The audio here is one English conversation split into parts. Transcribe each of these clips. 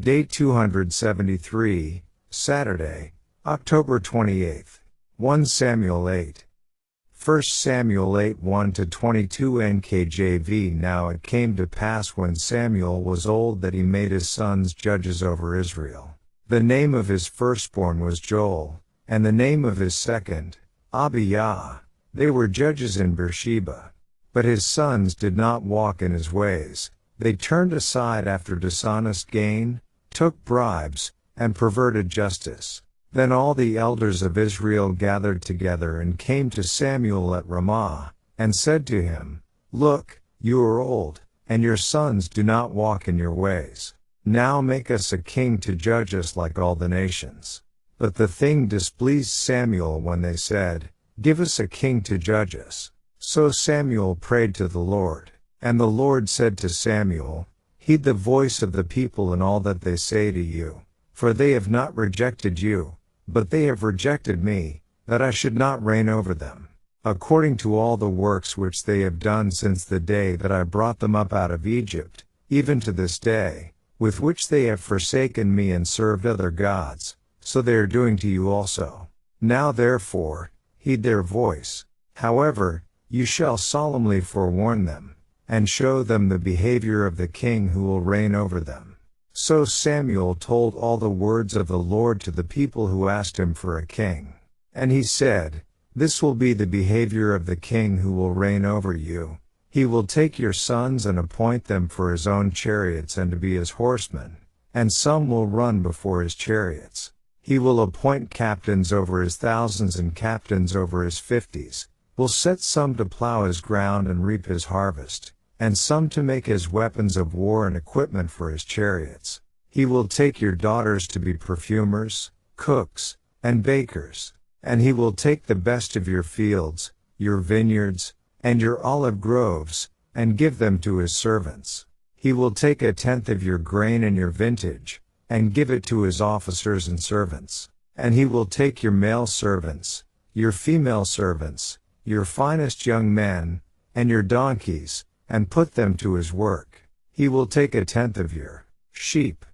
Day 273, Saturday, October 28th. 1 Samuel 8. 1 Samuel 8 1-22 NKJV. Now it came to pass when Samuel was old that he made his sons judges over Israel. The name of his firstborn was Joel, and the name of his second, Abijah. They were judges in Beersheba. But his sons did not walk in his ways. They turned aside after dishonest gain, took bribes, and perverted justice. Then all the elders of Israel gathered together and came to Samuel at Ramah, and said to him, Look, you are old, and your sons do not walk in your ways. Now make us a king to judge us like all the nations. But the thing displeased Samuel when they said, Give us a king to judge us. So Samuel prayed to the Lord. And the Lord said to Samuel, Heed the voice of the people in all that they say to you. For they have not rejected you, but they have rejected me, that I should not reign over them, according to all the works which they have done since the day that I brought them up out of Egypt, even to this day, with which they have forsaken me and served other gods, so they are doing to you also. Now therefore, heed their voice. However, you shall solemnly forewarn them, and show them the behavior of the king who will reign over them. So Samuel told all the words of the Lord to the people who asked him for a king. And he said, This will be the behavior of the king who will reign over you. He will take your sons and appoint them for his own chariots and to be his horsemen, and some will run before his chariots. He will appoint captains over his thousands and captains over his 50s, will set some to plow his ground and reap his harvest, and some to make his weapons of war and equipment for his chariots. He will take your daughters to be perfumers, cooks, and bakers, and he will take the best of your fields, your vineyards, and your olive groves, and give them to his servants. He will take 1/10 of your grain and your vintage, and give it to his officers and servants. And he will take your male servants, your female servants, your finest young men, and your donkeys, and put them to his work. He will take 1/10 of your sheep,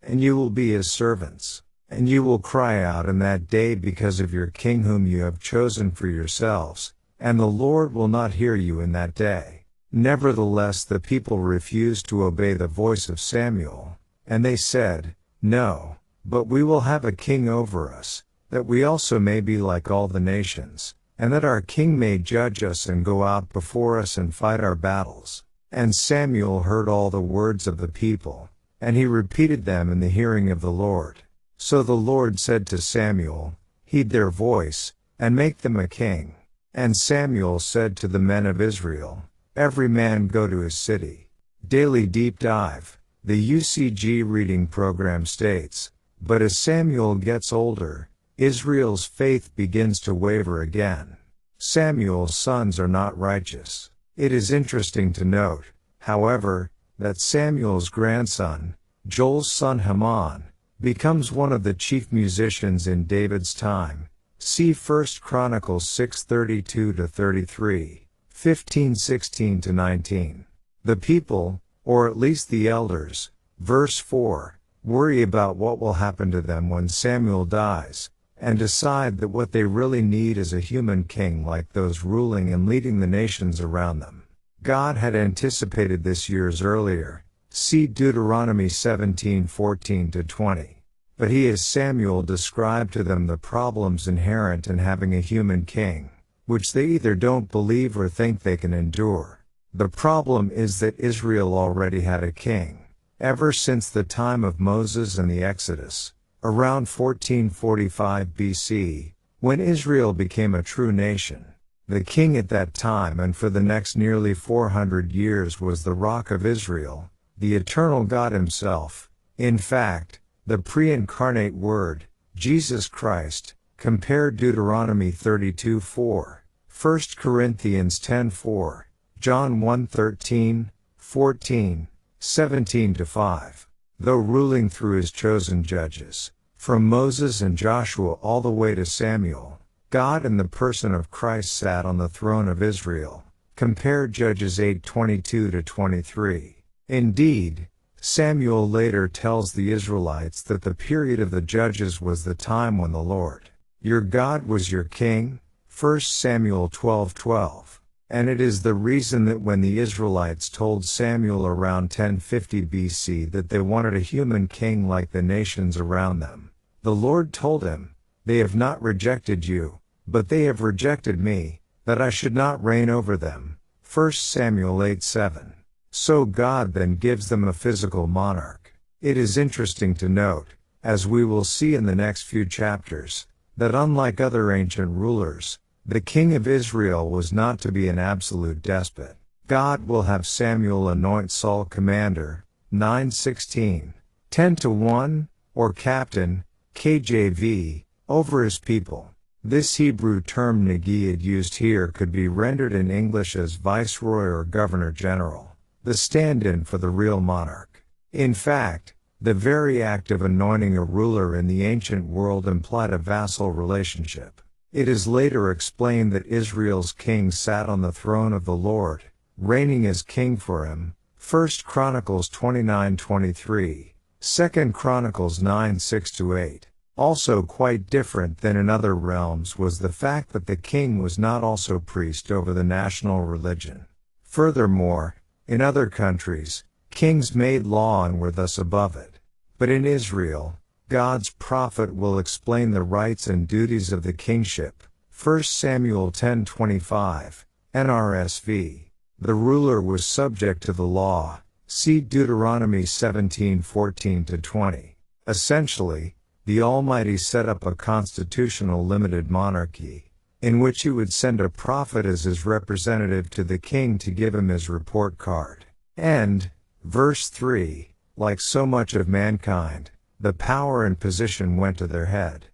and you will be his servants. And you will cry out in that day because of your king whom you have chosen for yourselves, and the Lord will not hear you in that day. Nevertheless the people refused to obey the voice of Samuel, and they said, No, but we will have a king over us, that we also may be like all the nations, and that our king may judge us and go out before us and fight our battles. And Samuel heard all the words of the people, and he repeated them in the hearing of the Lord. So the Lord said to Samuel, Heed their voice, and make them a king. And Samuel said to the men of Israel, Every man go to his city. Daily Deep Dive, the UCG reading program states, But as Samuel gets older, Israel's faith begins to waver again. Samuel's sons are not righteous. It is interesting to note, however, that Samuel's grandson, Joel's son Haman, becomes one of the chief musicians in David's time. See 1 Chronicles 6:32-33, 15:16-19. The people, or at least the elders, verse 4, worry about what will happen to them when Samuel dies, and decide that what they really need is a human king like those ruling and leading the nations around them. God had anticipated this years earlier. See Deuteronomy 17:14-20. But he as Samuel described to them the problems inherent in having a human king, which they either don't believe or think they can endure. The problem is that Israel already had a king, ever since the time of Moses and the Exodus, around 1445 BC, when Israel became a true nation. The king at that time and for the next nearly 400 years was the Rock of Israel, the eternal God himself, in fact, the pre-incarnate Word, Jesus Christ. Compare Deuteronomy 32:4, 1 Corinthians 10:4, John 1:13, 14, 17-5. Though ruling through his chosen judges, from Moses and Joshua all the way to Samuel, God in the person of Christ sat on the throne of Israel. Compare Judges 8:22-23. Indeed, Samuel later tells the Israelites that the period of the judges was the time when the Lord, your God, was your king, 1 Samuel 12:12. And it is the reason that when the Israelites told Samuel around 1050 BC that they wanted a human king like the nations around them, the Lord told him, "They have not rejected you, but they have rejected me, that I should not reign over them." 1 Samuel 8:7. So God then gives them a physical monarch. It is interesting to note, as we will see in the next few chapters, that unlike other ancient rulers, the king of Israel was not to be an absolute despot. God will have Samuel anoint Saul commander, 9:16, 10-1, or captain, KJV, over his people. This Hebrew term Nagid used here could be rendered in English as viceroy or governor general, the stand-in for the real monarch. In fact, the very act of anointing a ruler in the ancient world implied a vassal relationship. It is later explained that Israel's king sat on the throne of the Lord, reigning as king for him, 1 Chronicles 29:23, 2 Chronicles 9:6-8. Also quite different than in other realms was the fact that the king was not also priest over the national religion. Furthermore, in other countries, kings made law and were thus above it. But in Israel, God's prophet will explain the rights and duties of the kingship, 1 Samuel 10:25, NRSV. The ruler was subject to the law, see Deuteronomy 17:14-20. Essentially, the Almighty set up a constitutional limited monarchy, in which he would send a prophet as his representative to the king to give him his report card. And, verse 3, like so much of mankind, the power and position went to their head.